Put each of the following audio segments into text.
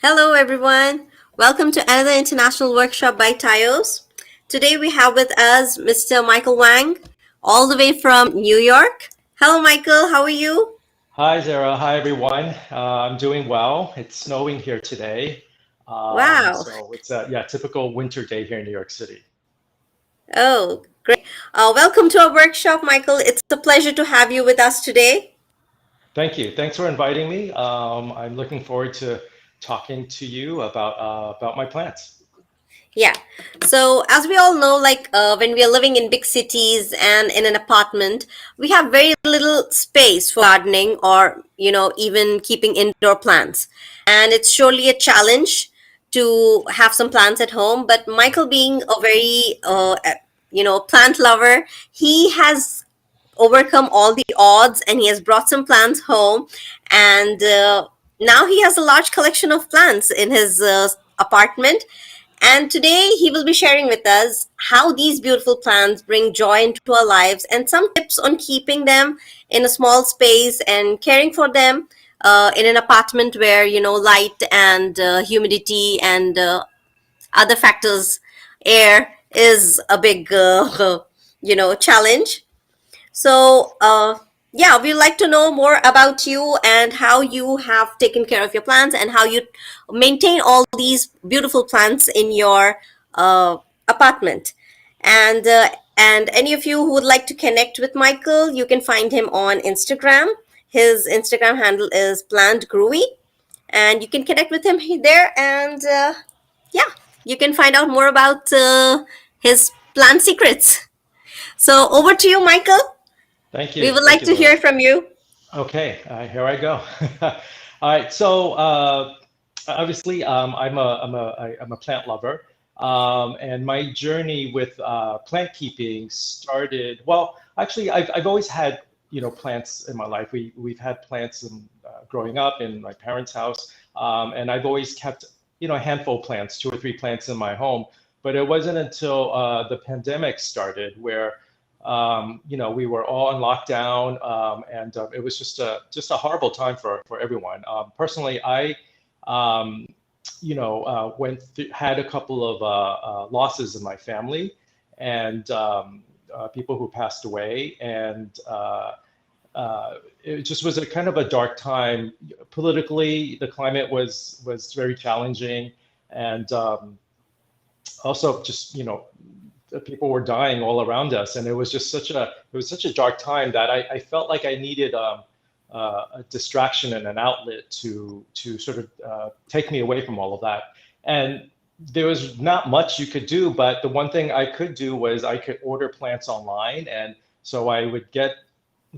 Hello, everyone. Welcome to another international workshop by Tayos. Today we have with us Mr. Michael Wang, all the way from New York. Hello, Michael. How are you? Hi, Zara. Hi, everyone. I'm doing well. It's snowing here today. Wow. So it's a typical winter day here in New York City. Oh, great. Welcome to our workshop, Michael. It's a pleasure to have you with us today. Thank you. Thanks for inviting me. I'm looking forward to talking to you about my plants. Yeah. So, as we all know, when we are living in big cities and in an apartment, we have very little space for gardening or, even keeping indoor plants. And it's surely a challenge to have some plants at home. But Michael, being a very, plant lover, he has overcome all the odds and he has brought some plants home. And now he has a large collection of plants in his apartment, and today he will be sharing with us how these beautiful plants bring joy into our lives and some tips on keeping them in a small space and caring for them in an apartment where, light and humidity and other factors, air is a big, challenge. So, yeah, we'd like to know more about you and how you have taken care of your plants and how you maintain all these beautiful plants in your uh, apartment. And any of you who would like to connect with Michael, you can find him on Instagram. His Instagram handle is Plant Groovy, and you can connect with him there. And yeah, you can find out more about his plant secrets. So, over to you, Michael. Thank We you. would Thank like you, to Zara. hear from you. Okay, here I go. All right, so obviously I'm a plant lover, and my journey with plant keeping started. Well, actually, I've always had plants in my life. We've had plants growing up in my parents' house, and I've always kept a handful of plants, two or three plants in my home. But it wasn't until the pandemic started where we were all in lockdown, and it was just a horrible time for everyone. Personally, I had a couple of losses in my family, and people who passed away, and it just was a kind of a dark time politically. The climate was very challenging, and also just people were dying all around us, and it was such a dark time that I felt like I needed a distraction and an outlet to sort of take me away from all of that. And there was not much you could do, but the one thing I could do was I could order plants online, and so I would get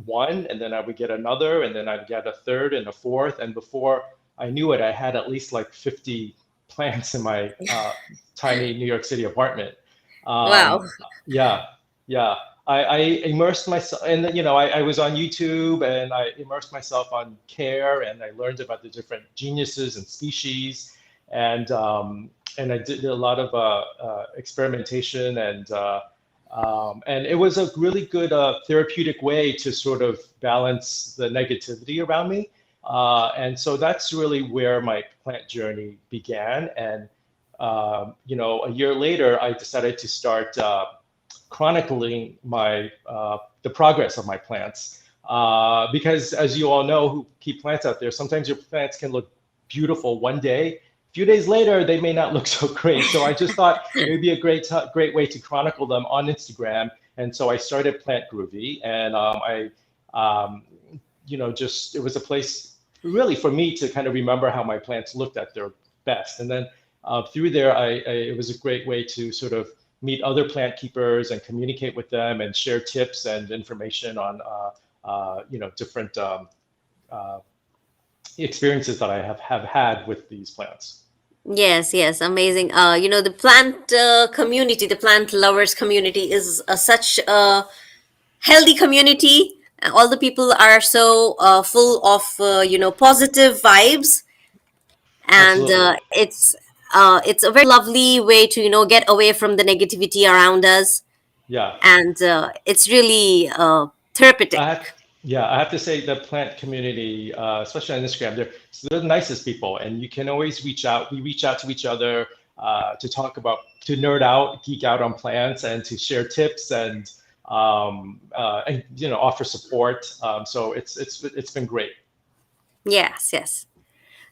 one, and then I would get another, and then I'd get a third and a fourth, and before I knew it, I had at least like 50 plants in my tiny New York City apartment. Wow. Yeah, yeah. I immersed myself, and I was on YouTube, and I immersed myself on care, and I learned about the different genuses and species, and I did a lot of experimentation, and it was a really good therapeutic way to sort of balance the negativity around me. And so that's really where my plant journey began. And a year later, I decided to start chronicling the progress of my plants. Because as you all know who keep plants out there, sometimes your plants can look beautiful one day. A few days later, they may not look so great. So I just thought it would be a great way to chronicle them on Instagram. And so I started Plant Groovy, and um, just it was a place really for me to kind of remember how my plants looked at their best. And then through there, it was a great way to sort of meet other plant keepers and communicate with them and share tips and information on different uh, experiences that I have had with these plants. Yes, yes, amazing. The plant community, the plant lovers community is such a healthy community. All the people are so full of, positive vibes, and Absolutely. it's a very lovely way to, get away from the negativity around us, Yeah. and it's really I have, therapeutic. Yeah, I have to say the plant community, especially on Instagram, they're the nicest people, and you can always reach out. We reach out to each other to talk about, to nerd out, geek out on plants, and to share tips and offer support. So it's been great. Yes, yes.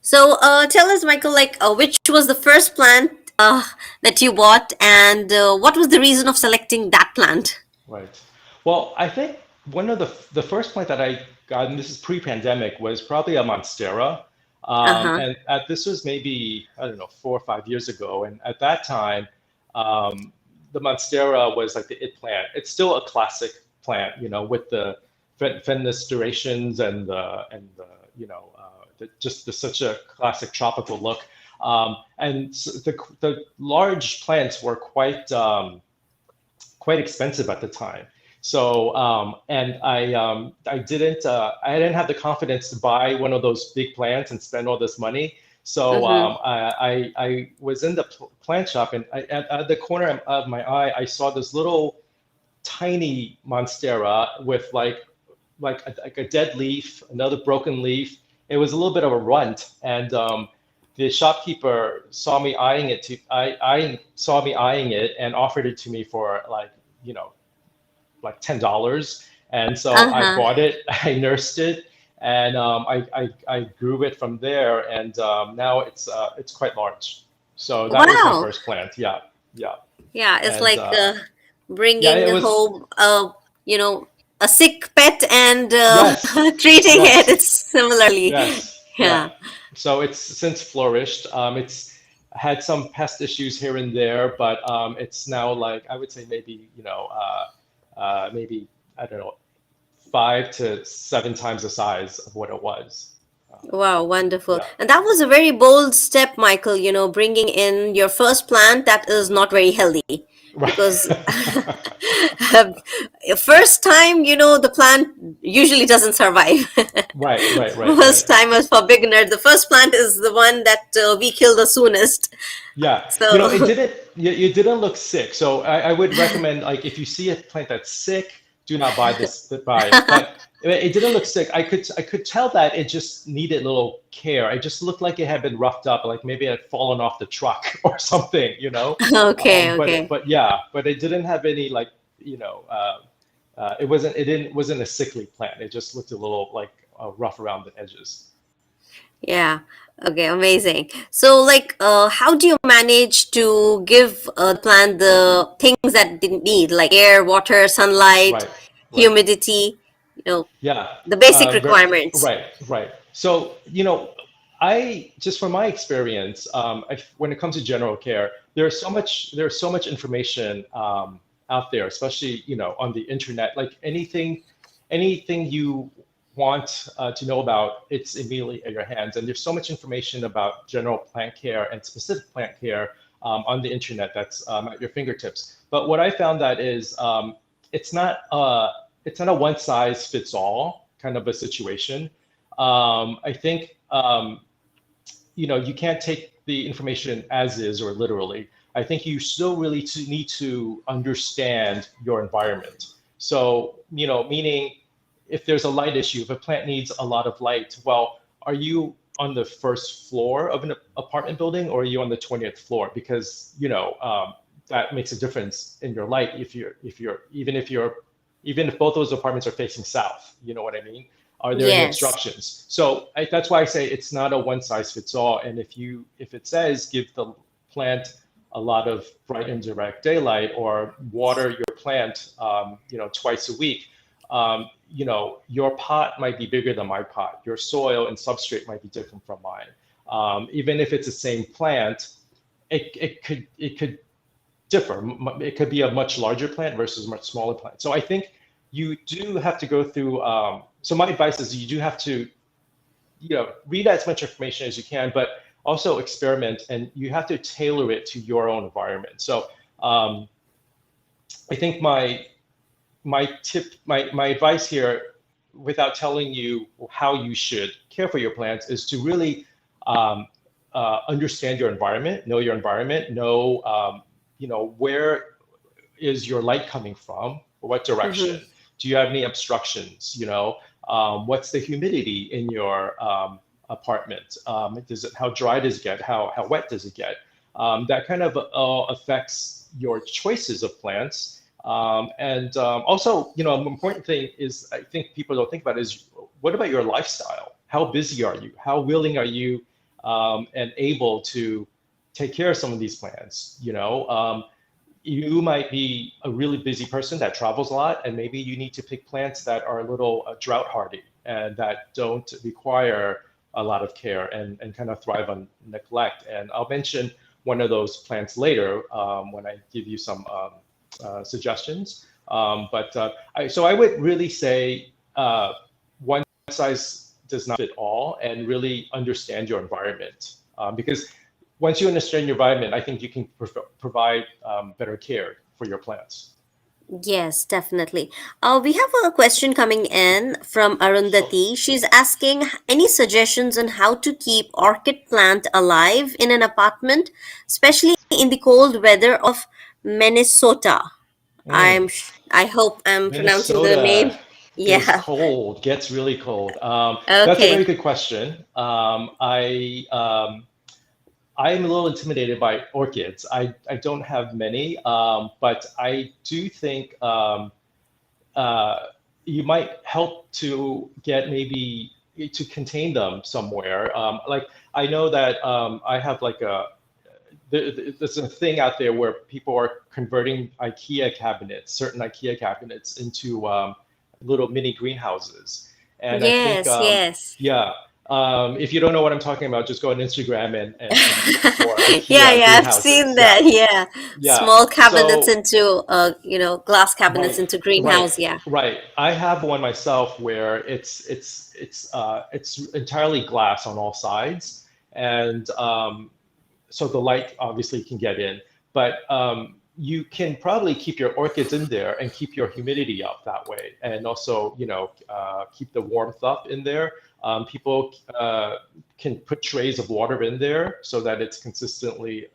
So, tell us, Michael, like, which was the first plant that you bought, and what was the reason of selecting that plant? Right. Well, I think one of the first plant that I got, and this is pre-pandemic, was probably a monstera. Uh huh. And this was maybe, I don't know, 4 or 5 years ago. And at that time, um, the monstera was like the it plant. It's still a classic plant, with the fenestrations and the just such a classic tropical look. And the large plants were quite expensive at the time. So and I didn't have the confidence to buy one of those big plants and spend all this money. So Mm-hmm. I was in the plant shop, and at the corner of my eye I saw this little tiny monstera with like a dead leaf, another broken leaf. It was a little bit of a runt, and the shopkeeper saw me eyeing it and offered it to me for you know like $10. And so Uh I huh. bought it, I nursed it, and I grew it from there, and now it's quite large. So that was my Wow. first plant. Yeah, yeah, Yeah, it's and like yeah, bringing it was. home, you know, a sick pet and Yes, treating it. yes. It's similarly. Yes, yeah. Yeah. So it's since flourished. It's had some pest issues here and there, but it's now, like, I would say maybe, maybe, I don't know, 5 to 7 times the size of what it was. Wow, wonderful. Yeah, And that was a very bold step, Michael, bringing in your first plant that is not very healthy. right, Because um, first time, the plant usually doesn't survive. right, right, right, right. First time as for beginner, the first plant is the one that we kill the soonest. Yeah, it So, you didn't look sick. So I would recommend, like, if you see a plant that's sick, do not buy it. But it didn't look sick. I could tell that it just needed a little care. It just looked like it had been roughed up, like maybe it had fallen off the truck or something. okay, okay. But yeah, but it didn't have any, like, you know, it wasn't a sickly plant. It just looked a little like rough around the edges. Yeah. Okay, amazing. So, like, how do you manage to give the plant the things that they need, like air, water, sunlight, Right, right. humidity, Yeah, the basic requirements? right, right. So, I just from my experience, when it comes to general care, there's so much information out there, especially on the internet. Like anything you want to know about, it's immediately at your hands. And there's so much information about general plant care and specific plant care on the internet that's at your fingertips. But what I found that is it's not it's not a one size fits all kind of a situation. I think you can't take the information as is or literally. I think you still really need to understand your environment. So, meaning if there's a light issue, if a plant needs a lot of light, well, are you on the first floor of an apartment building or are you on the 20th floor? Because, that makes a difference in your light even if both those apartments are facing south, you know what I mean? Are there any Yes. obstructions? So that's why I say it's not a one size fits all. And if it says give the plant a lot of bright and direct daylight or water your plant, twice a week, your pot might be bigger than my pot. Your soil and substrate might be different from mine. Even if it's the same plant, it could differ. It could be a much larger plant versus a much smaller plant. So I think you do have to go through. So my advice is you do have to, read as much information as you can, but also experiment, and you have to tailor it to your own environment. So um, I think my advice here, without telling you how you should care for your plants, is to really um, understand your environment, know where is your light coming from, what Mm-hmm. direction. Do you have any obstructions? What's the humidity in your apartment? How dry does it get? How wet does it get? That kind of affects your choices of plants. And also, an important thing is I think people don't think about is what about your lifestyle? How busy are you? How willing are you and able to take care of some of these plants? You might be a really busy person that travels a lot, and maybe you need to pick plants that are a little drought hardy and that don't require a lot of care and kind of thrive on neglect. And I'll mention one of those plants later when I give you some suggestions. So I would really say one size does not fit all, and really understand your environment. Because once you understand your environment, I think you can provide better care for your plants. Yes, definitely. We have a question coming in from Sure. Arundhati. She's asking any suggestions on how to keep orchid plant alive in an apartment, especially in the cold weather of Minnesota. Mm. I hope I'm pronouncing the Minnesota name. is Yeah. cold, gets really cold. That's a very Okay. good question. I'm a little intimidated by orchids. I don't have many, but I do think uh, you might help to get maybe to contain them somewhere. Like I know that I have like there's a thing out there where people are converting IKEA cabinets, certain IKEA cabinets, into little mini greenhouses. And I think, Yes, yes. yeah, if you don't know what I'm talking about, just go on Instagram and look for Yeah, IKEA yeah, I've seen greenhouses. Yeah, that. Yeah. yeah. Small cabinets So into glass cabinets right, into right, greenhouse. Yeah. right. I have one myself where it's entirely glass on all sides, and so the light obviously can get in, but you can probably keep your orchids in there and keep your humidity up that way, and also keep the warmth up in there. People can put trays of water in there so that it's consistently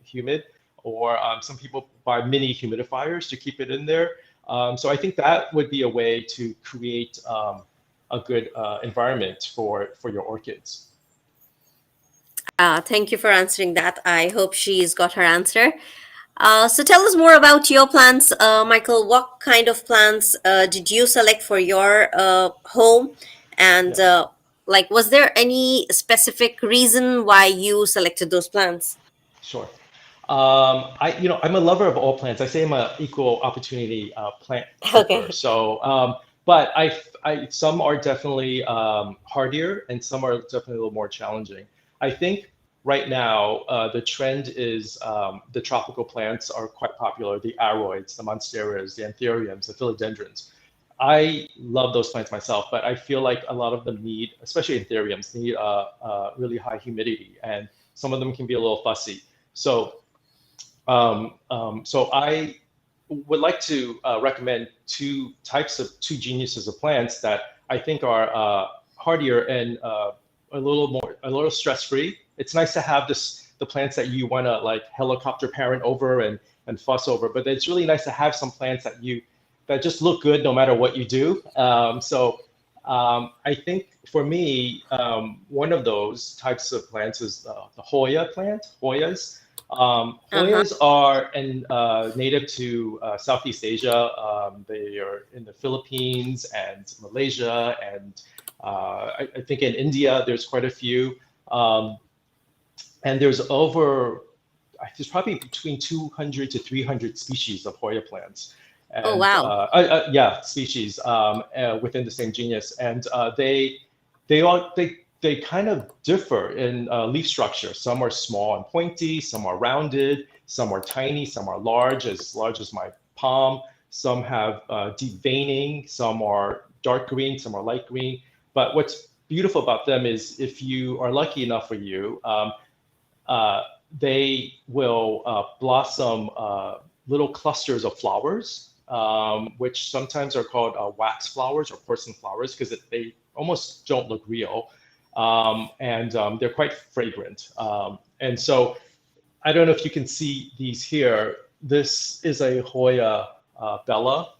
humid, or some people buy mini humidifiers to keep it in there. So I think that would be a way to create a good environment for your orchids. Thank you for answering that. I hope she's got her answer. So tell us more about your plans, Michael. What kind of plans did you select for your home? And Yeah. was there any specific reason why you selected those plants? Sure. I'm a lover of all plants. I say I'm a equal opportunity plant flipper. Okay. So, but some are definitely hardier, and some are definitely a little more challenging. I think right now the trend is the tropical plants are quite popular. The aroids, the monsteras, the anthuriums, the philodendrons. I love those plants myself, but I feel like a lot of them need, especially anthuriums, need really high humidity, and some of them can be a little fussy. So so I would like to recommend two geniuses of plants that I think are hardier and a little stress-free. It's nice to have the plants that you want to like helicopter parent over and fuss over, but it's really nice to have some plants that just look good no matter what you do. I think for me, one of those types of plants is the Hoya plant, Hoyas. Uh-huh. Hoyas are native to Southeast Asia. They are in the Philippines and Malaysia, and I think in India there's quite a few. Um, and there's probably between 200 to 300 species of Hoya plants, Oh, and wow. yeah, species within the same genus, and they kind of differ in leaf structure. Some are small and pointy, some are rounded, some are tiny, some are large as my palm. Some have deep veining, some are dark green, some are light green. But what's beautiful about them is if you are lucky enough for you, uh, they will blossom little clusters of flowers, which sometimes are called wax flowers or porcelain flowers because they almost don't look real. And they're quite fragrant. And so I don't know if you can see these here. This is a Hoya bella.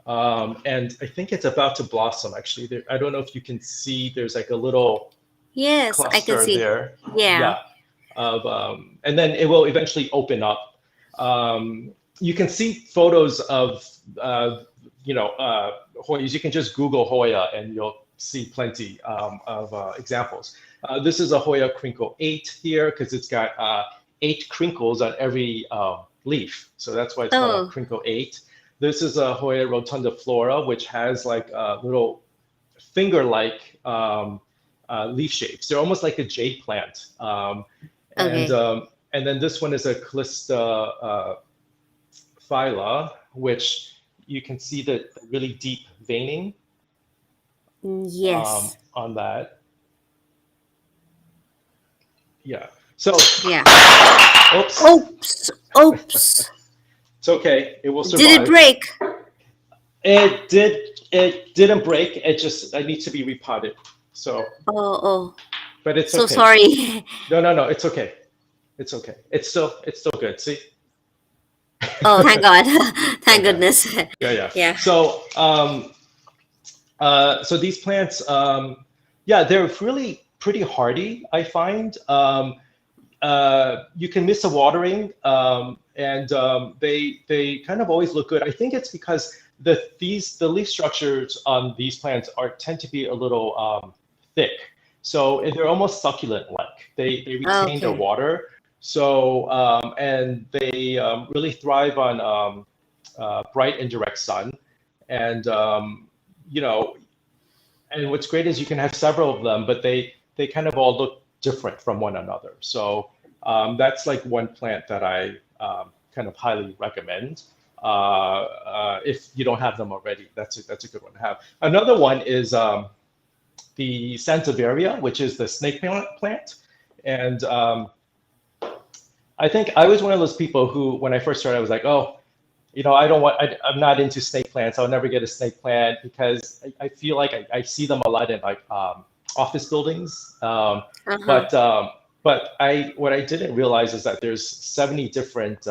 And I think it's about to blossom. Actually, I don't know if you can see. There's like a little Yes, I can cluster see. there. Yeah. Yeah, and then it will eventually open up. You can see photos of Hoyas. You can just Google Hoya and you'll see plenty of examples. This is a Hoya crinkle 8 here because it's got 8 crinkles on every leaf, so that's why it's called a Oh, crinkle 8. This is a Hoya rotundiflora, which has like a little finger-like leaf shapes. They're almost like a jade plant. And okay. um, and then this one is a Callista phyla, which you can see the really deep veining Yes. on that. Yeah. So, Yeah. oops, Oops. Oops. it's okay. It will Did it survive. break? It did. It didn't break. It just I need to be repotted. So, Oh, oh. but it's So okay. sorry. No, no, no. It's okay. It's okay. It's still good. See? Oh, thank God. Thank Okay. goodness. Yeah, yeah. Yeah. So these plants, yeah, they're really pretty hardy, I find. You can miss a watering, and they kind of always look good. I think it's because the leaf structures on these plants are tend to be a little thick, so they're almost succulent-like. They retain their Okay. water, so and they really thrive on bright indirect sun, and you know, and what's great is you can have several of them, but they kind of all look different from one another. So that's like one plant that I kind of highly recommend. If you don't have them already, that's a good one to have. Another one is the Sansevieria, which is the snake plant. And I think I was one of those people who, when I first started, I was like, oh, I don't want, I'm not into snake plants. I'll never get a snake plant because I feel like I see them a lot in like office buildings. Uh-huh. But what I didn't realize is that there's 70 different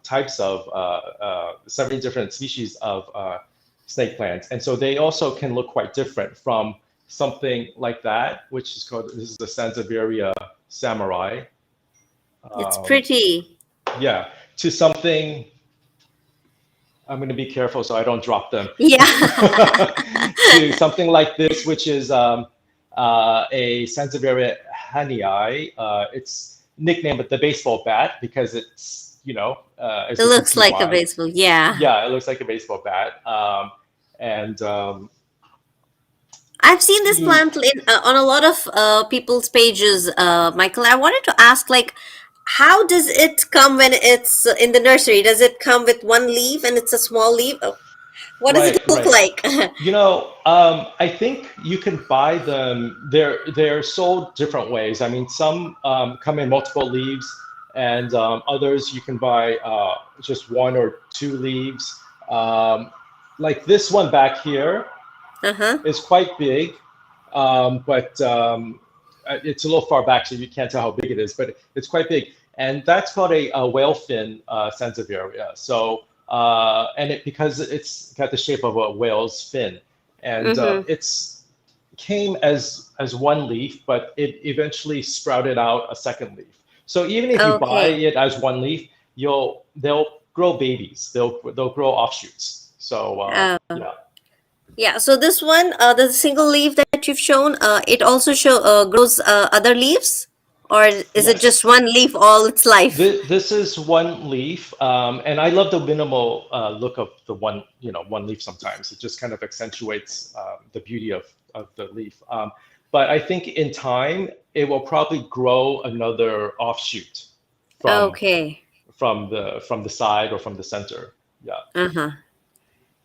types of 70 different species of snake plants, and so they also can look quite different from something like that, which is called, this is the Sansevieria samurai. It's Um, pretty. yeah, to something. I'm going to be careful so I don't drop them. Yeah. To something like this, which is a Sansevieria hanii. It's nicknamed the baseball bat because it's, It as you can looks see like a why. baseball. Yeah. Yeah, it looks like a baseball bat. And I've seen this you, plant on a lot of people's pages, Michael. I wanted to ask, like, how does it come when it's in the nursery? Does it come with one leaf and it's a small leaf? What does it right, look right. like? I think you can buy them. They're sold different ways. I mean, some come in multiple leaves, and others you can buy just one or two leaves. Um, like this one back here Uh-huh. is quite big, but it's a little far back, so you can't tell how big it is. But it's quite big, and that's called a whale fin Sansevieria. So, and it because it's got the shape of a whale's fin, and Mm-hmm. it's came as one leaf, but it eventually sprouted out a second leaf. So even if you buy Okay. it as one leaf, they'll grow babies. They'll grow offshoots. So Uh, yeah. yeah. So this one, the single leaf that you've shown, it also grows other leaves, or is it just Yes. one leaf all its life? This is one leaf, and I love the minimal look of the one leaf sometimes. It just kind of accentuates the beauty of the leaf. But I think in time, it will probably grow another offshoot from Okay. from the side or from the center. Yeah. Uh-huh.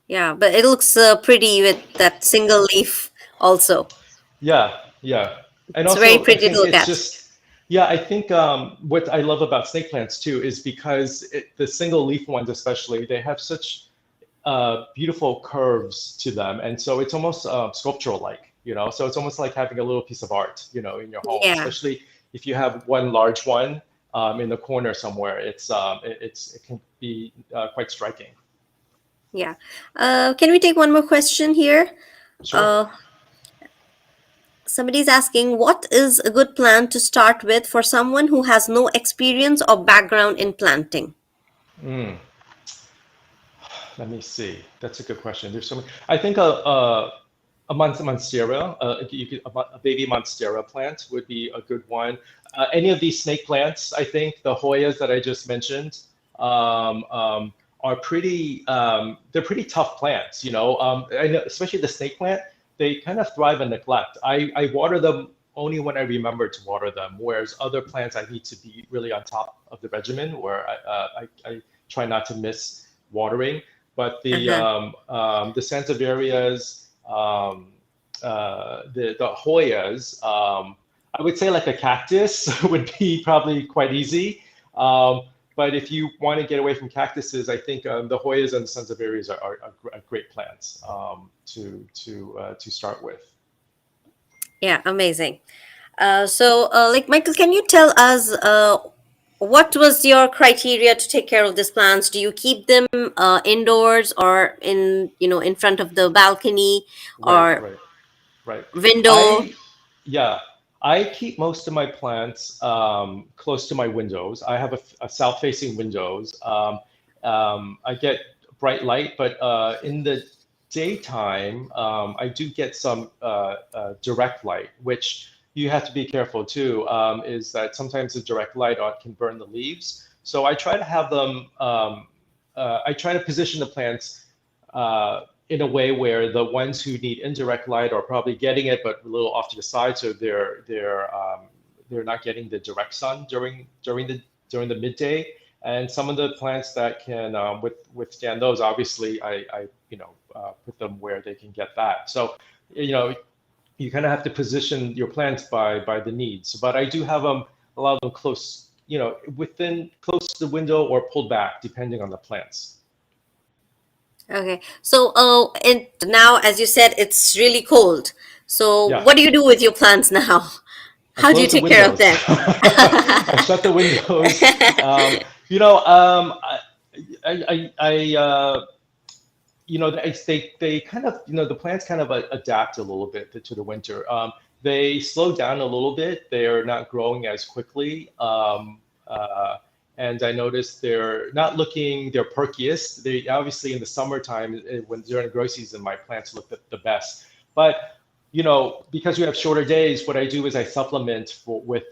Yeah, but it looks pretty with that single leaf also. Yeah, yeah. And It's very also, I pretty to think look it's at. just, yeah, I think what I love about snake plants too is because the single leaf ones, especially, they have such beautiful curves to them. And so it's almost sculptural like, so it's almost like having a little piece of art, in your home, Yeah. especially if you have one large one in the corner somewhere. It can be quite striking. Yeah. Can we take one more question here? Sure. Uh, Somebody's asking, what is a good plant to start with for someone who has no experience or background in planting? Mm, let me see. That's a good question. There's so many. I think a monstera, a baby monstera plant would be a good one. Any of these snake plants, I think the Hoyas that I just mentioned, are pretty. They're pretty tough plants. I know, especially the snake plant. They kind of thrive in neglect. I water them only when I remember to water them, whereas other plants I need to be really on top of the regimen, where I try not to miss watering. But Uh-huh. the Sansevierias, the Hoyas, I would say like a cactus would be probably quite easy. Um, but if you want to get away from cactuses, I think the Hoyas and the Sansevierias are great plants to start with. Yeah, amazing. Like Michael, can you tell us what was your criteria to take care of these plants? Do you keep them indoors or in front of the balcony Right, or right. Right. window? I, yeah, I keep most of my plants close to my windows. I have a south-facing windows. I get bright light, but in the daytime, I do get some direct light, which you have to be careful too, is that sometimes the direct light can burn the leaves. So I try to have them, I try to position the plants in a way where the ones who need indirect light are probably getting it, but a little off to the side, so they're not getting the direct sun during the midday. And some of the plants that can withstand those, obviously, I put them where they can get that. So you know you kind of have to position your plants by the needs. But I do have a lot of them close, within close to the window or pulled back, depending on the plants. Okay. So, and now, as you said, it's really cold. So, Yeah. what do you do with your plants now? I How do you close the take care of windows. them? I shut the windows. You know, they kind of, the plants kind of adapt a little bit to the winter. They slow down a little bit. They're not growing as quickly. And I noticed they're not looking their perkiest. They obviously in the summertime, when during the grow season, my plants look the best. But because we have shorter days, what I do is I supplement with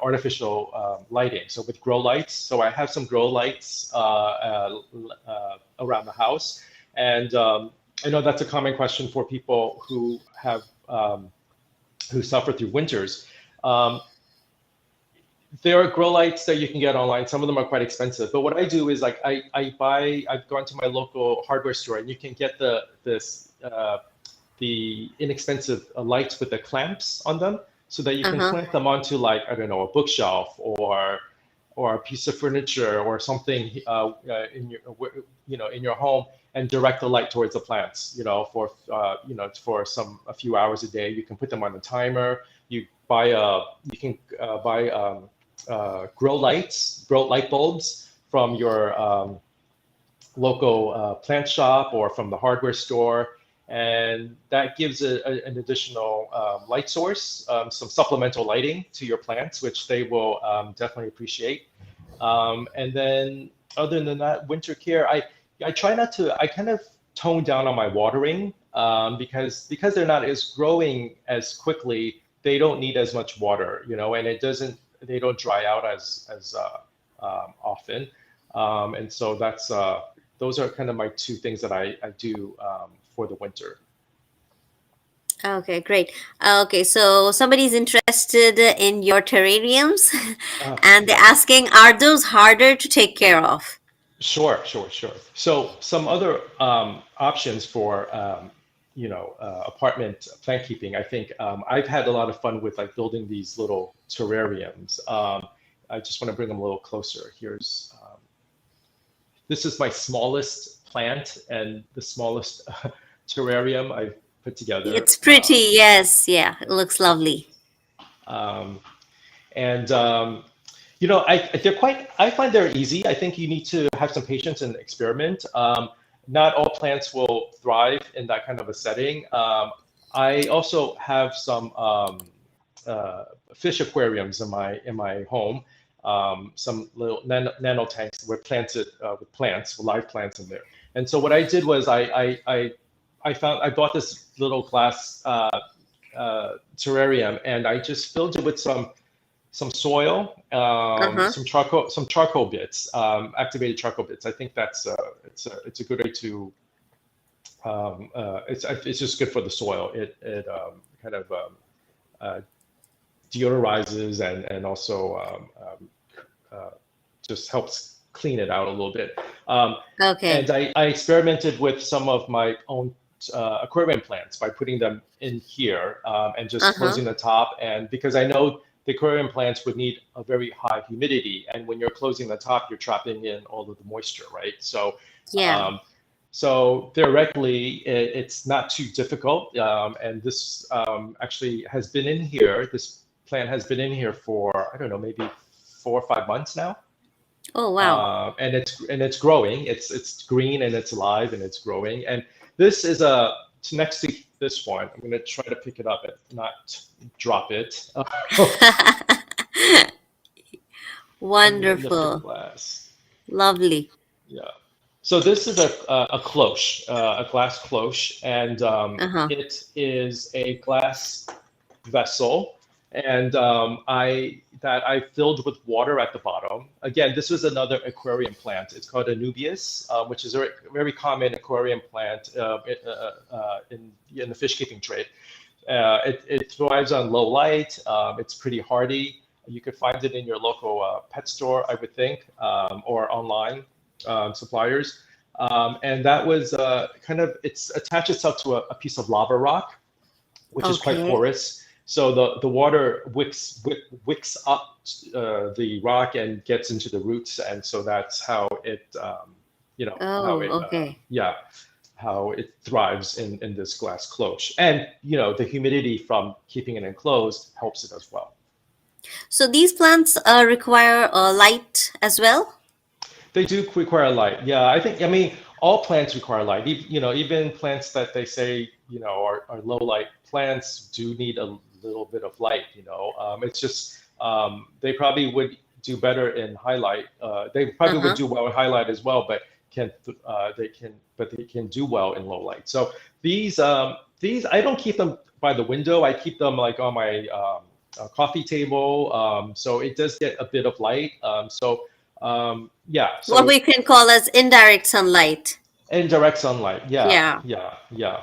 artificial lighting. So with grow lights. So I have some grow lights around the house, and I know that's a common question for people who suffer through winters. Um, there are grow lights that you can get online. Some of them are quite expensive. But what I do is like I've gone to my local hardware store and you can get the inexpensive lights with the clamps on them so that you can Uh-huh. clamp them onto like, I don't know, a bookshelf or a piece of furniture or something in your home and direct the light towards the plants. For a few hours a day. You can put them on a timer. You can buy grow light bulbs from your local plant shop or from the hardware store. And that gives an additional light source, some supplemental lighting to your plants, which they will definitely appreciate. And then other than that, winter care, I try not to, I kind of tone down on my watering because they're not as growing as quickly, they don't need as much water, and they don't dry out as often. And so those are kind of my two things that I do for the winter. Okay, great. Okay, so somebody's interested in your terrariums and they're Yeah. asking, are those harder to take care of? Sure, sure, sure. So some other options for apartment plant keeping. I think I've had a lot of fun with like building these little terrariums. I just want to bring them a little closer. This is my smallest plant and the smallest terrarium I've put together. It's pretty, yes. Yeah, it looks lovely. Um, and I find they're easy. I think you need to have some patience and experiment. Not all plants will thrive in that kind of a setting. I also have some uh, fish aquariums in my home. Some little nano tanks were planted with plants, with live plants in there. And so what I did was I bought this little glass terrarium, and I just filled it with some soil, Uh-huh. some charcoal bits, activated charcoal bits. I think it's a good way to it's just good for the soil. It kind of uh, deodorizes and also uh, just helps clean it out a little bit. And Okay. I experimented with some of my own aquarium plants by putting them in here and just Uh-huh. closing the top. And because I know the aquarium plants would need a very high humidity, and when you're closing the top, you're trapping in all of the moisture, right? Yeah. Um, so theoretically, it's not too difficult. And this actually has been in here. This plant has been in here for, I don't know, maybe 4 or 5 months now. Oh, wow. And it's growing. It's green and it's alive and it's growing. And this is a it's next to this one. I'm going to try to pick it up and not drop it. I'm going to lift the Wonderful. glass. Lovely. Yeah. So this is a cloche, a glass cloche, and Uh-huh. it is a glass vessel, and I filled with water at the bottom. Again, this was another aquarium plant. It's called Anubias, which is a very common aquarium plant in the fish keeping trade. It thrives on low light. It's pretty hardy. You could find it in your local pet store, I would think, or online suppliers. And that was it's attached itself to a piece of lava rock, which is quite Okay. porous. So the water wicks up the rock and gets into the roots, and so that's how it Oh, okay. yeah, how it thrives in this glass cloche. And the humidity from keeping it enclosed helps it as well. So these plants require light as well? They do require light. Yeah, I mean, all plants require light. Even plants that they say, are low light plants do need a little bit of light, It's just, they probably would do better in highlight. They probably would Uh-huh. do well in highlight as well, but they can do well in low light. So these I don't keep them by the window. I keep them like on my coffee table. So it does get a bit of light. Yeah, What so we can call as indirect sunlight. indirect sunlight. Yeah, Yeah. yeah, yeah.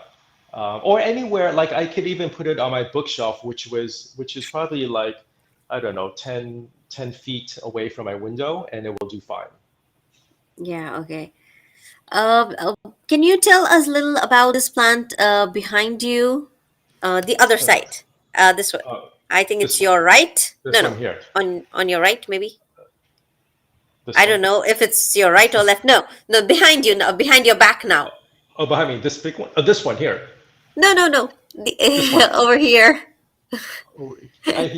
Or anywhere, like I could even put it on my bookshelf, which is probably like, I don't know, 10 feet away from my window, and it will do fine. Yeah, okay. Can you tell us a little about this plant behind you? The other Uh, side. This one. uh, I think it's this one, your right. this No, one no. here, On your right, maybe. this I one. don't know if it's your right or left. No, no, behind you now, behind your back now. Oh, behind me, this big one. This one here, No, no, no. this one. Over here. Oh, I,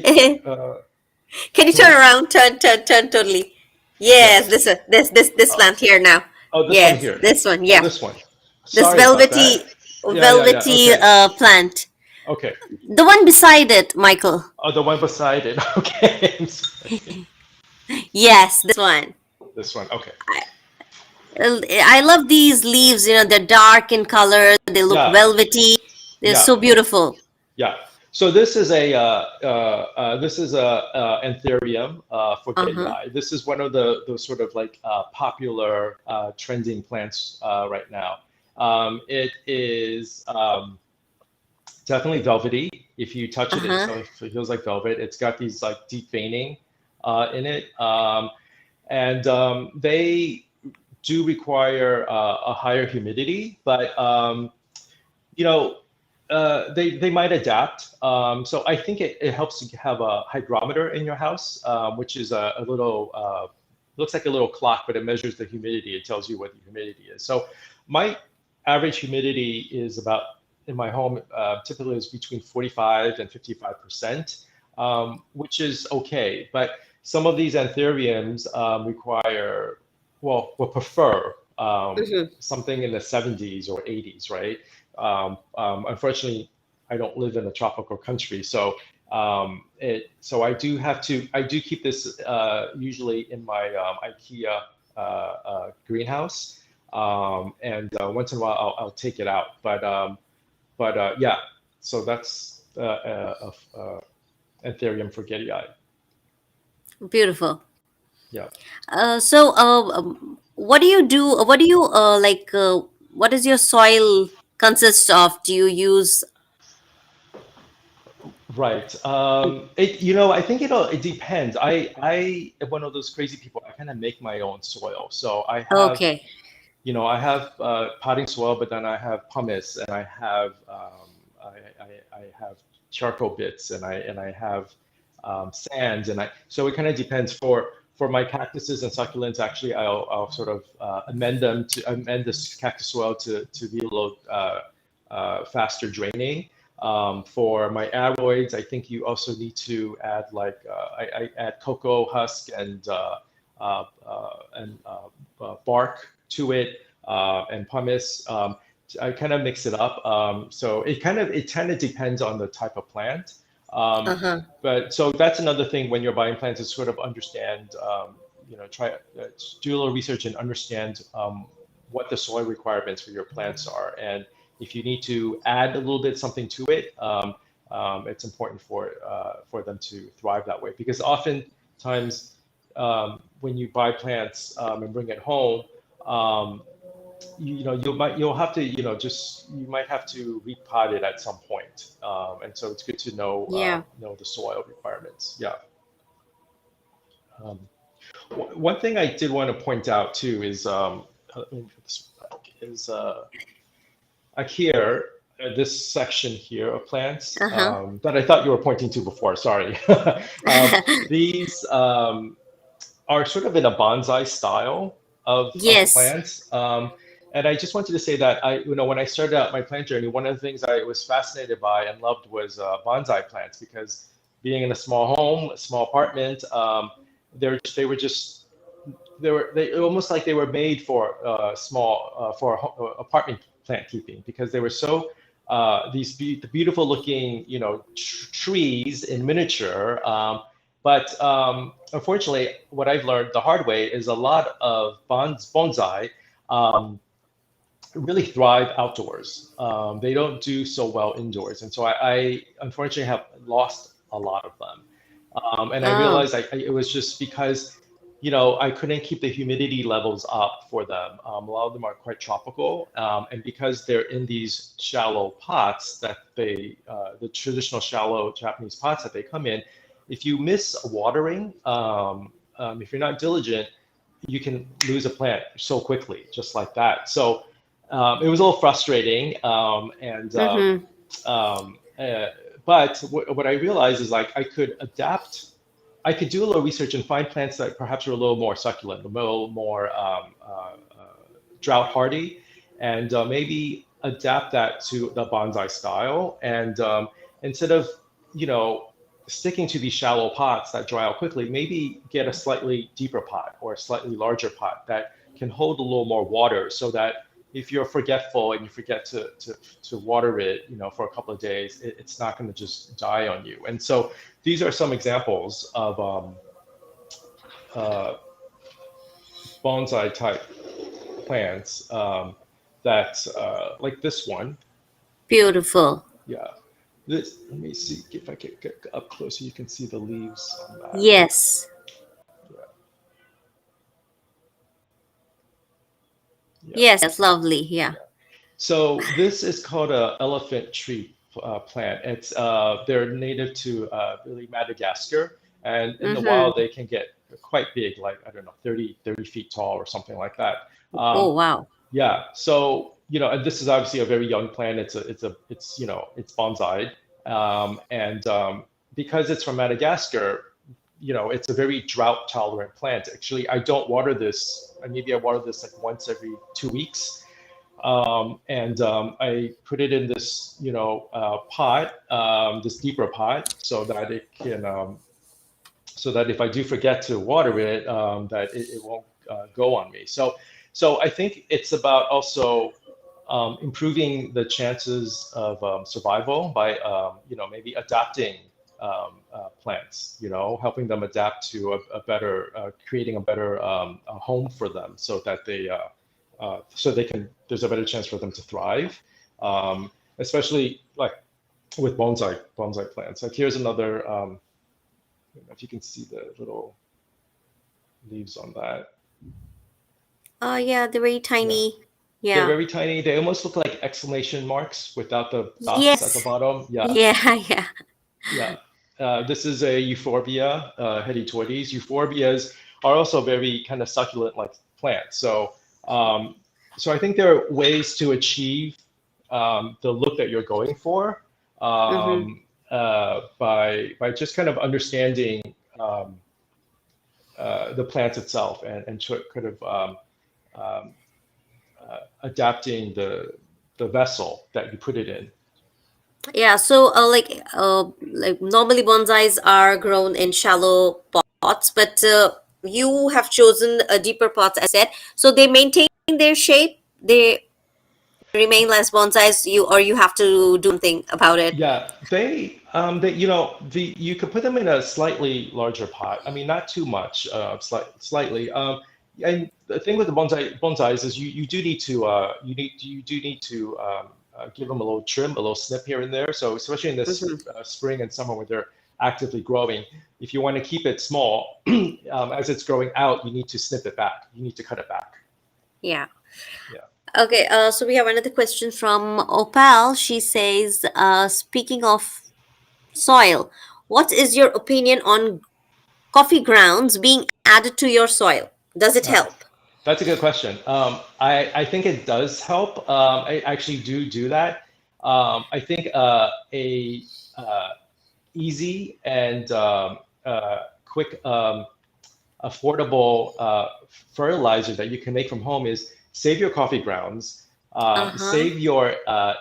Can uh, you turn here. around? Turn totally. Yes, Yes. this Uh, plant here now. this one Yes, here. this one. Oh, Yeah, this one. this Sorry about that. Yeah. velvety Okay. plant. Okay. The one beside it, Michael. Oh, the one beside it. Okay. I'm sorry. Yes, this one. This one. Okay. I love these leaves. They're dark in color. They look Yeah. velvety. They're Yeah. so beautiful. Yeah. So this is a anthurium for Uh huh. Genyi. This is one of the sort of like popular trending plants right now. It is definitely velvety. If you touch Uh it, huh. it feels like velvet. It's got these like deep veining in it, and they do require a higher humidity, but you know, they might adapt. So I think it helps to have a hygrometer in your house, which is a little looks like a little clock, but it measures the humidity. It tells you what the humidity is. So my average humidity is about in my home typically is between 45 and 55%, which is okay. But some of these anthuriums require, well, will prefer Hmm. something in the 70s or 80s, right? Unfortunately, I don't live in a tropical country, so so I do keep this usually in my IKEA greenhouse, and once in a while I'll take it out. But yeah, so that's Anthurium forgetii. Beautiful. Yeah. What do you do? What do you like? What does your soil consist of? Do you use? Right. I think it depends. I am one of those crazy people. I kind of make my own soil. So Okay. I have potting soil, but then I have pumice, and I have charcoal bits, and I have sand, so it kind of depends. For my cactuses and succulents, actually, I'll sort of amend this cactus soil to be a little faster draining. For my aroids, I think you also need to add like I add cocoa husk and bark to it, and pumice. I kind of mix it up. So it kind of depends on the type of plant. Uh Um, huh. but so that's another thing when you're buying plants is sort of understand, try do a little research and understand what the soil requirements for your plants are. And if you need to add a little bit something to it, it's important for them to thrive that way. Because oftentimes when you buy plants and bring it home, um, you'll have to just you might have to repot it at some point, and so it's good to Yeah. know the soil requirements. Yeah. Um, One thing I did want to point out too is let me put this back, is here, this section here of plants Uh huh. that I thought you were pointing to before. Sorry. These are sort of in a bonsai style of Yes. plants. And I just wanted to say that when I started out my plant journey, one of the things I was fascinated by and loved was bonsai plants, because being in a small home, a small apartment, they were just they almost like they were made for small for apartment plant keeping, because they were so the beautiful looking trees in miniature. But unfortunately, what I've learned the hard way is a lot of bonsai um, really thrive outdoors. They don't do so well indoors, and so I unfortunately have lost a lot of them. And I Oh. realized it was just because, I couldn't keep the humidity levels up for them. A lot of them are quite tropical, and because they're in these shallow pots the traditional shallow Japanese pots that they come in, if you miss watering, if you're not diligent, you can lose a plant so quickly, just like that. So it was a little frustrating, and Mm-hmm. um, uh, but what I realized is like I could adapt. I could do a little research and find plants that perhaps are a little more succulent, a little more drought hardy, and maybe adapt that to the bonsai style. And instead of, you know, sticking to these shallow pots that dry out quickly, maybe get a slightly deeper pot or a slightly larger pot that can hold a little more water, so that if you're forgetful and you forget to water it, for a couple of days, it's not going to just die on you. And so these are some examples of uh, bonsai type plants that, like this one. Beautiful. Yeah. Let me see if I can get up close so you can see the leaves on that. Yes. Yeah. Yeah. Yes. Lovely. Yeah. Yeah. So this is called a elephant tree plant. They're native to really Madagascar, and in the Mm-hmm. wild they can get quite big, like I don't know, 30 feet tall or something like that. Oh Um, wow. yeah. So and this is obviously a very young plant. It's bonsai, and because it's from Madagascar, it's a very drought tolerant plant. Actually, I don't water this. Maybe I water this like once every 2 weeks, and I put it in this, pot, this deeper pot, so that it can so that if I do forget to water it, that it won't go on me. So I think it's about also improving the chances of survival by maybe adapting plants, helping them adapt to a better, creating a better home for them, so that so they can, there's a better chance for them to thrive, especially like with bonsai plants. Like here's another, I don't know if you can see the little leaves on that. Yeah, they're very Yeah, tiny. they're Yeah. very tiny. They almost look like exclamation marks without the dots at the Yes. bottom. Yeah, Yeah, yeah. yeah. This is a euphorbia, heditoides. Euphorbias are also very kind of succulent-like plants. Um, so I think there are ways to achieve the look that you're going for, Mm-hmm. by just kind of understanding um, the plant itself, and kind of um, adapting the vessel that you put it in. Yeah, so like normally bonsais are grown in shallow pots, but you have chosen a deeper pots, as you said. So they maintain their shape. They remain as bonsais. You have to do something about it. Yeah, they you could put them in a slightly larger pot. I mean, not too much, slightly. And the thing with the bonsais is you do need to you do need to give them a little trim, a little snip here and there. So especially in this Hmm. spring and summer when they're actively growing, if you want to keep it small, as it's growing out, you need to snip it back. You need to cut it back. Yeah. Yeah. Okay. So we have another question from Opal. She says, speaking of soil, what is your opinion on coffee grounds being added to your soil? Does it Uh, help? that's a good question. I think it does help. I actually do that. I think a easy and quick, affordable fertilizer that you can make from home is save your coffee grounds, Uh huh. save your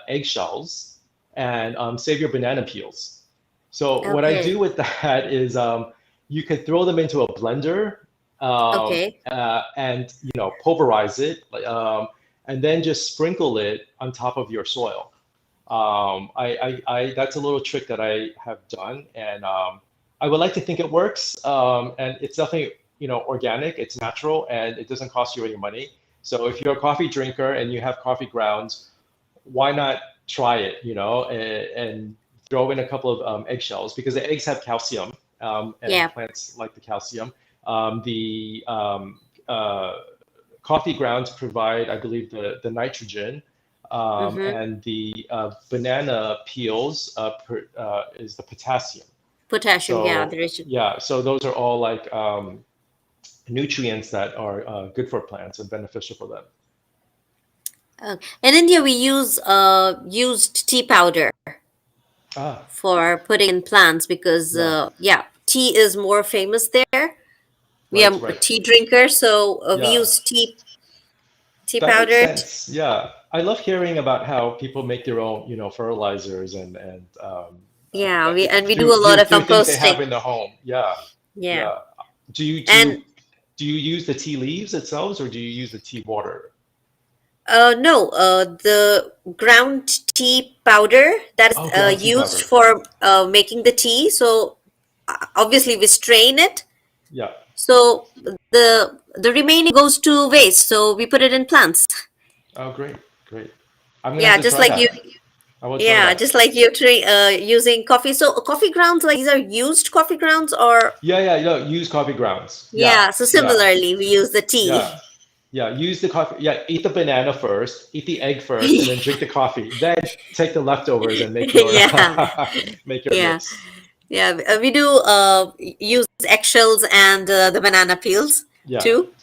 eggshells, and save your banana peels. So what I do Okay. with that is you could throw them into a blender, Okay. and pulverize it, and then just sprinkle it on top of your soil. That's a little trick that I have done, and I would like to think it works. And it's definitely, organic, it's natural, and it doesn't cost you any money. So if you're a coffee drinker and you have coffee grounds, why not try it, and throw in a couple of eggshells, because the eggs have calcium, and Yeah. plants like the calcium. The coffee grounds provide, I believe, the nitrogen, Mm-hmm. and the banana peels is the potassium. Potassium. Yeah. So There is. yeah, so those are all like nutrients that are good for plants and beneficial for them. In India, we use used tea powder Ah, for putting in plants because yeah, yeah, tea is more famous there. We right, are right. tea drinkers, so we Yeah, use tea that makes powder. sense. Yeah, I love hearing about how people make their own, fertilizers, and Yeah, that, we do through, a lot through of through things they have composting. in the home. Yeah, Yeah, yeah. Do you do you and do you use the tea leaves themselves, or do you use the tea water? no, the ground tea powder that is Oh, ground tea used powder. for making the tea. So obviously we strain it. Yeah. So the remaining goes to waste. So we put it in plants. Oh, great, great. I'm gonna have Yeah, to just try like you. that. I will try Yeah, that. just like you're using coffee. So coffee grounds, like these are used coffee grounds, or Yeah, yeah, yeah. Use coffee grounds. Yeah, yeah. So yeah, similarly, we use the tea. yeah, yeah. Use the coffee. Yeah, eat the banana first, eat the egg first, and then drink the coffee. Then take the leftovers and make your Yeah, make your yeah, mix. yeah. We do use eggshells and the banana peels Yeah, too,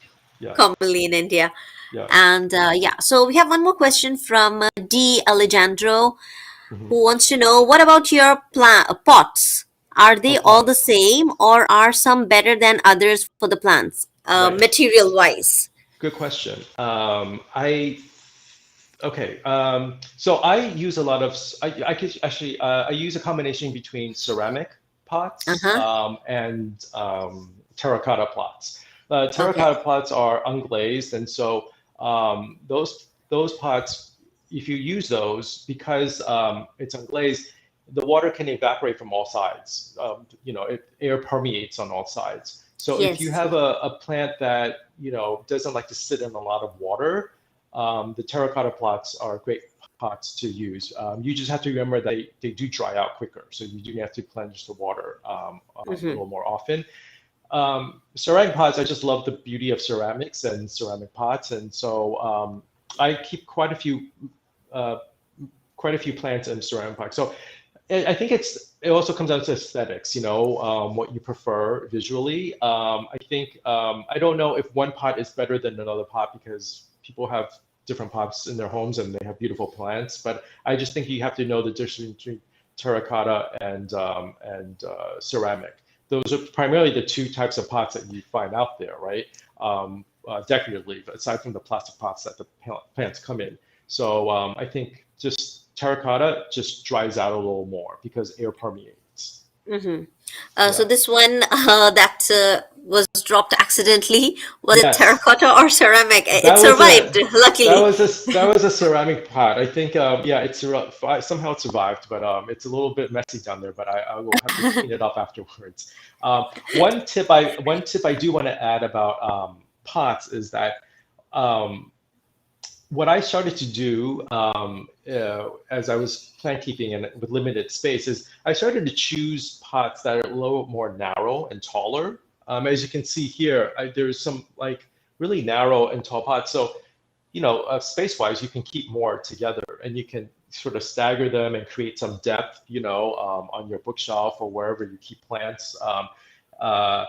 yeah, commonly in India. yeah. And yeah, so we have one more question from D. Alejandro, Hmm. who wants to know, what about your pots? Are Oh, they all the pots. same, or are some better than others for the plants, Right. material wise? Good question. I Okay. So I use a lot of I could actually I use a combination between ceramic. pots Uh-huh. and terracotta pots. Okay. Terracotta pots are unglazed, and so those pots, if you use those, because it's unglazed, the water can evaporate from all sides. Air permeates on all sides. So if you Yes. have a plant that doesn't like to sit in a lot of water, the terracotta pots are great pots to use. You just have to remember that they do dry out quicker, so you do have to plunge the water a Mm-hmm. little more often. Ceramic pots, I just love the beauty of ceramics and ceramic pots, and so I keep uh, quite a few plants in ceramic pots. So I think it also comes down to aesthetics, what you prefer visually. I think I don't know if one pot is better than another pot because people have different pots in their homes and they have beautiful plants. But I just think you have to know the difference between terracotta and ceramic. Those are primarily the two types of pots that you find out there, right? Decoratively, aside from the plastic pots that the plants come in. So I think just terracotta just dries out a little more because air permeates. Mm-hmm. So Yeah. this one that was dropped accidentally, was it Yes. terracotta or ceramic? It That was survived, a luckily. that was a ceramic pot. I think yeah, somehow it survived, but it's a little bit messy down there. But I will have to clean it up afterwards. One tip I do want to add about pots is that um, what I started to do as I was plant keeping and with limited space is I started to choose pots that are a little more narrow and taller. As you can see here, there's some like really narrow and tall pots. So, space-wise, you can keep more together and you can sort of stagger them and create some depth, on your bookshelf or wherever you keep plants. Uh,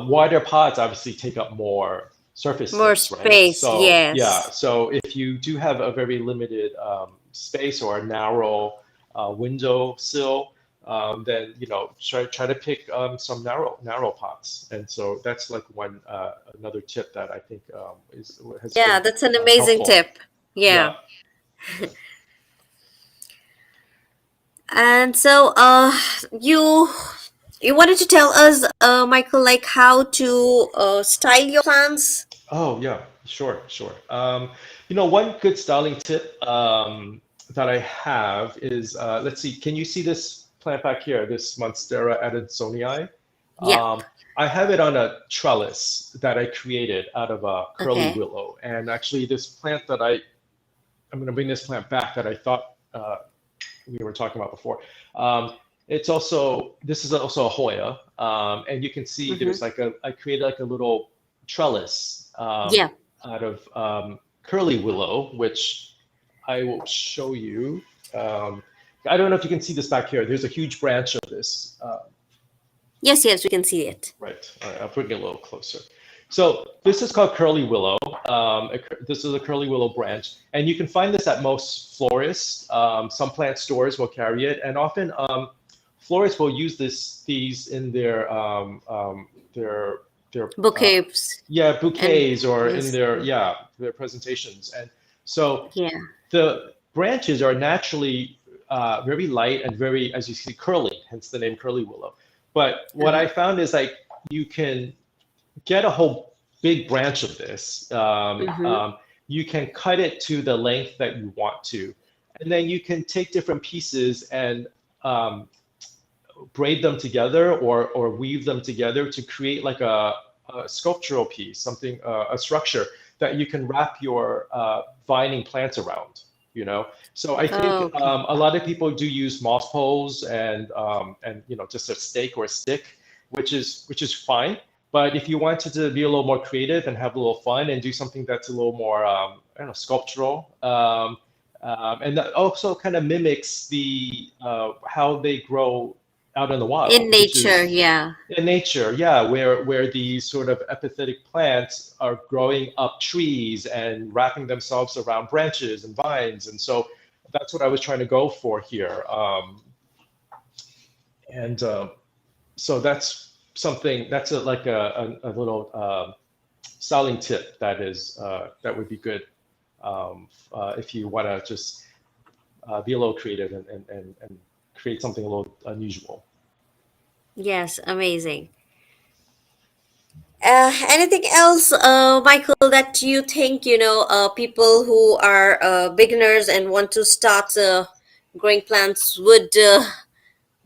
Wider pods obviously take up more surface More space, right? space, So yeah, yes. so if you do have a very limited space or a narrow window sill, then try to pick some narrow pots. And so that's like one another tip that I think has Yeah, been that's an amazing helpful. tip. Yeah. Yeah. And so, you wanted to tell us, Michael, like how to style your plants? Oh yeah, sure. One good styling tip that I have is let's see, can you see this plant back here, this Monstera adansonii? Yeah. Um, I have it on a trellis that I created out of a curly Okay. willow, and actually this plant that I'm going to bring this plant back that I thought we were talking about before. Um, this is also a Hoya, and you can see Mm-hmm. there's I created like a little trellis Yeah. out of curly willow, which I will show you. Um, I don't know if you can see this back here. There's a huge branch of this. Yes, yes, we can see it. Right. All right, I'll bring it a little closer. So this is called curly willow. This is a curly willow branch, and you can find this at most florists. Some plant stores will carry it, and often florists will use these in their their Bouquets yeah, and bouquets or in yes. their presentations. And so Yeah. the branches are naturally very light and very, as you see, curly, hence the name curly willow. But what Uh-huh. I found is like you can get a whole big branch of this. Mm-hmm. You can cut it to the length that you want to, and then you can take different pieces and um, braid them together or weave them together to create like a sculptural piece, something a structure that you can wrap your vining plants around. So I think Oh, okay. a lot of people do use moss poles and just a stake or a stick, which is fine. But if you wanted to be a little more creative and have a little fun and do something that's a little more I don't know, sculptural, and that also kind of mimics the how they grow out in the In wild, which nature, is yeah. in nature, yeah, where these sort of epiphytic plants are growing up trees and wrapping themselves around branches and vines, and so that's what I was trying to go for here. And so that's something that's like a little styling tip that would be good if you want to just be a little creative and create something a little unusual. Yes, amazing. Anything else, Michael, that you think, people who are beginners and want to start growing plants would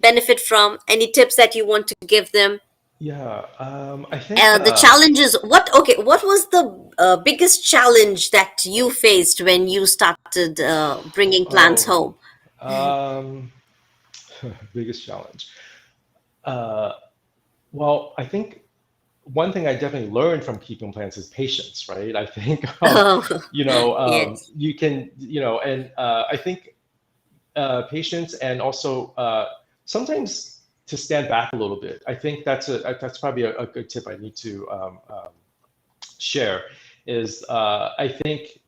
benefit from? Any tips that you want to give them? Yeah, I think The challenges, what was the biggest challenge that you faced when you started bringing plants oh home? um, biggest challenge. Uh, well, I think one thing I definitely learned from keeping plants is patience, right? I think Oh, yes. you can and I think patience and also sometimes to stand back a little bit. I think that's probably a good tip I need to share is I think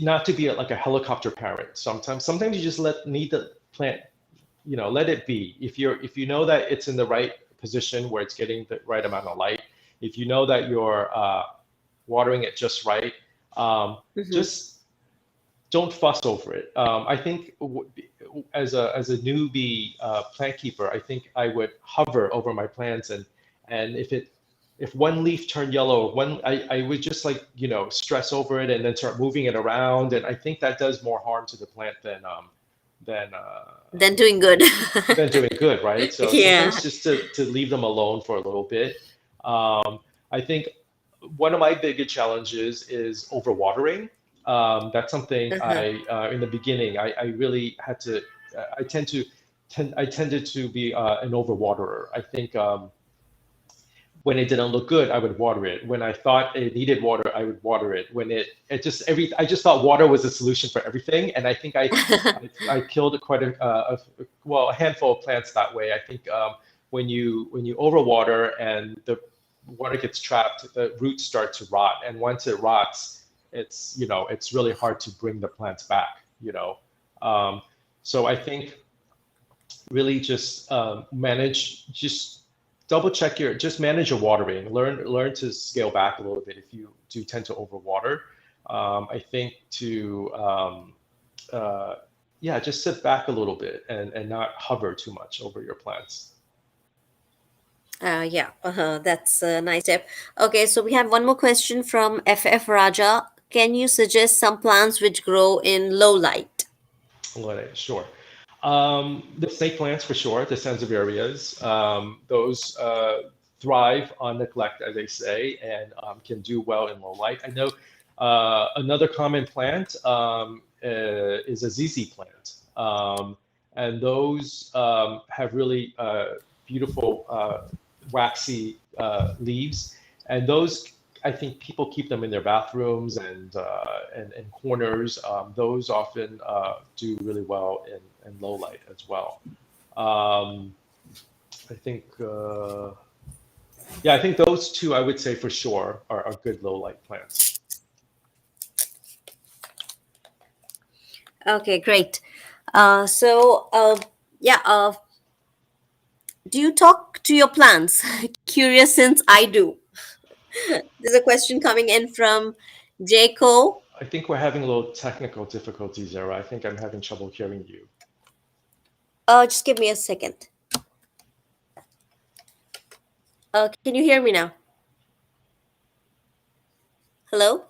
not to be like a helicopter parent. Sometimes you just need the plant, let it be. If you know that it's in the right position where it's getting the right amount of light, if you know that you're watering it just right, Hmm. just don't fuss over it. I think as a newbie plant keeper, I think I would hover over my plants, and if one leaf turned yellow, I would just like stress over it and then start moving it around, and I think that does more harm to the plant than Then doing good. than doing good, right? So sometimes Yeah. just to leave them alone for a little bit. I think one of my biggest challenges is overwatering. That's something Uh-huh. in the beginning, I really had to, I tended to be an overwaterer. I think when it didn't look good, I would water it. When I thought it needed water, I would water it. When I just thought water was a solution for everything, and I think I killed quite a handful of plants that way. I think when you overwater and the water gets trapped, the roots start to rot, and once it rots, it's really hard to bring the plants back. Um, so I think really just just double check just manage your watering. Learn to scale back a little bit if you do tend to overwater. I think to uh, yeah, just sit back a little bit and not hover too much over your plants. Yeah, that's a nice tip. Okay, so we have one more question from FF Raja. Can you suggest some plants which grow in low light? Sure. The snake plants for sure, the Sansevieриas, those thrive on neglect, as they say, and can do well in low light. I know another common plant is a ZZ plant, and those have really beautiful waxy leaves, and those I think people keep them in their bathrooms and corners. Those often do really well in low light as well. Um, I think yeah, I think those two I would say for sure are good low light plants. Okay, great. Yeah, do you talk to your plants? Curious since I do. There's a question coming in from Jaco. I think we're having a little technical difficulties there. I think I'm having trouble hearing you. Just give me a second. Can you hear me now? Hello?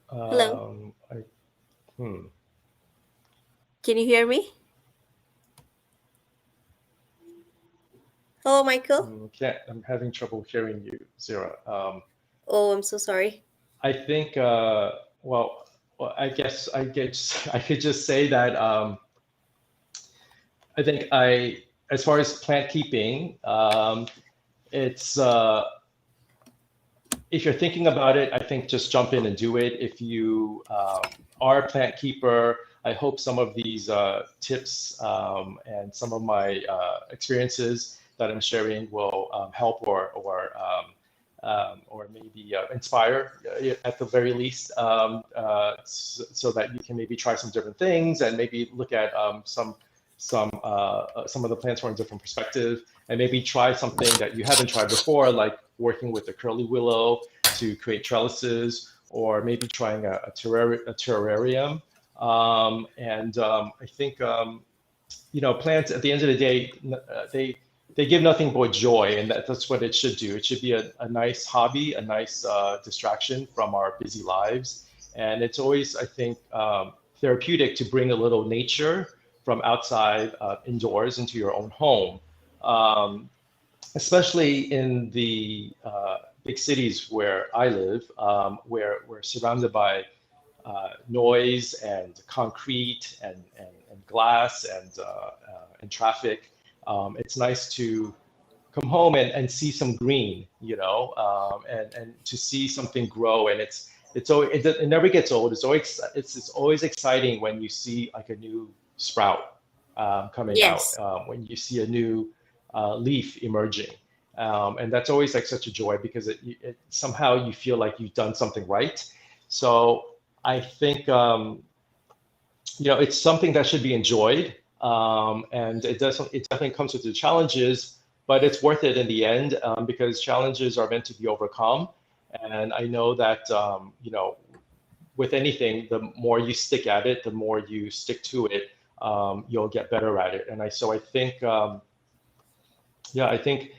Hello? I, hmm. Can you hear me? Hello, Michael? Can't, I'm having trouble hearing you, Zira. Oh, I'm so sorry. I think, I guess I could just say that I think as far as plant keeping, it's if you're thinking about it, I think just jump in and do it. If you are a plant keeper, I hope some of these tips and some of my experiences that I'm sharing will help or maybe inspire at the very least, so that you can maybe try some different things and maybe look at some of the plants from a different perspective, and maybe try something that you haven't tried before, like working with the curly willow to create trellises, or maybe trying a terrarium. And I think plants at the end of the day, they give nothing but joy, and that's what it should do. It should be a nice hobby, a nice distraction from our busy lives. And it's always, I think, therapeutic to bring a little nature from outside indoors into your own home. Um, Especially in the big cities where I live, where we're surrounded by noise and concrete and glass and traffic. It's nice to come home and see some green, and to see something grow. And it's always, it never gets old. It's always exciting when you see like a new sprout coming out, Yes. when you see a new leaf emerging. And that's always like such a joy because it somehow you feel like you've done something right. So I think it's something that should be enjoyed, and it definitely comes with the challenges, but it's worth it in the end, because challenges are meant to be overcome. And I know that with anything, the more you stick at it, the more you stick to it, you'll get better at it. I think yeah, I think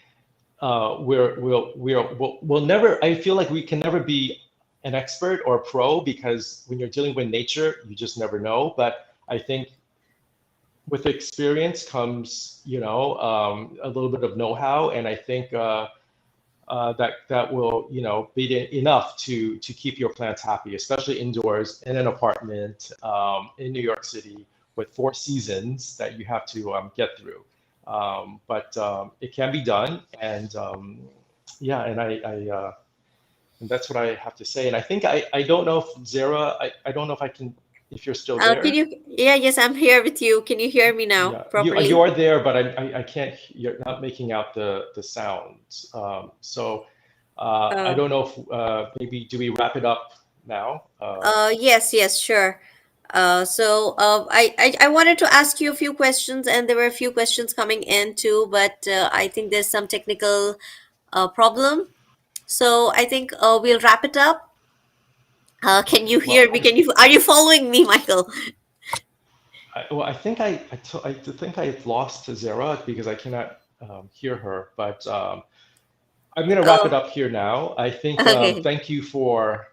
we'll never. I feel like we can never be an expert or a pro because when you're dealing with nature, you just never know. But I think with experience comes, a little bit of know-how, and I think that will, be enough to keep your plants happy, especially indoors in an apartment in New York City with 4 seasons that you have to get through. But it can be done, and yeah, and that's what I have to say. And I think I don't know if Zara, I don't know if I can, if you're still Can there. you? Yeah, yes, I'm here with you. Can you hear me now Yeah, you properly? are there, but I can't. You're not making out the sounds. So I Uh, don't know if maybe do we wrap it up now? yes, yes, sure. I wanted to ask you a few questions, and there were a few questions coming in too, but I think there's some technical problem. So I think we'll wrap it up. Can you hear Well, me? Can you? Are you following me, Michael? I think I think I lost Zara because I cannot hear her, but I'm going to wrap it Oh, up here now. I think okay. thank you for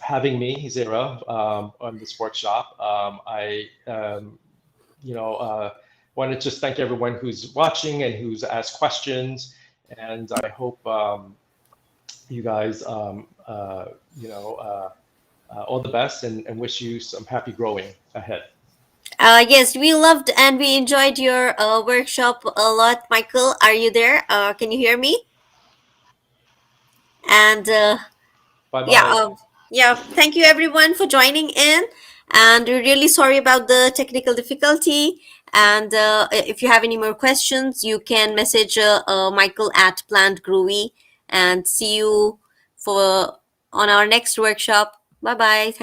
having me, Zara, on this workshop. I want to just thank everyone who's watching and who's asked questions, and I hope you guys, all the best, and wish you some happy growing ahead. Yes, we loved and we enjoyed your workshop a lot, Michael. Are you there? Can you hear me? And Bye yeah, bye. yeah. Thank you everyone for joining in. And we're really sorry about the technical difficulty. And if you have any more questions, you can message Michael at Plant Groovy. And see you for on our next workshop. Bye bye.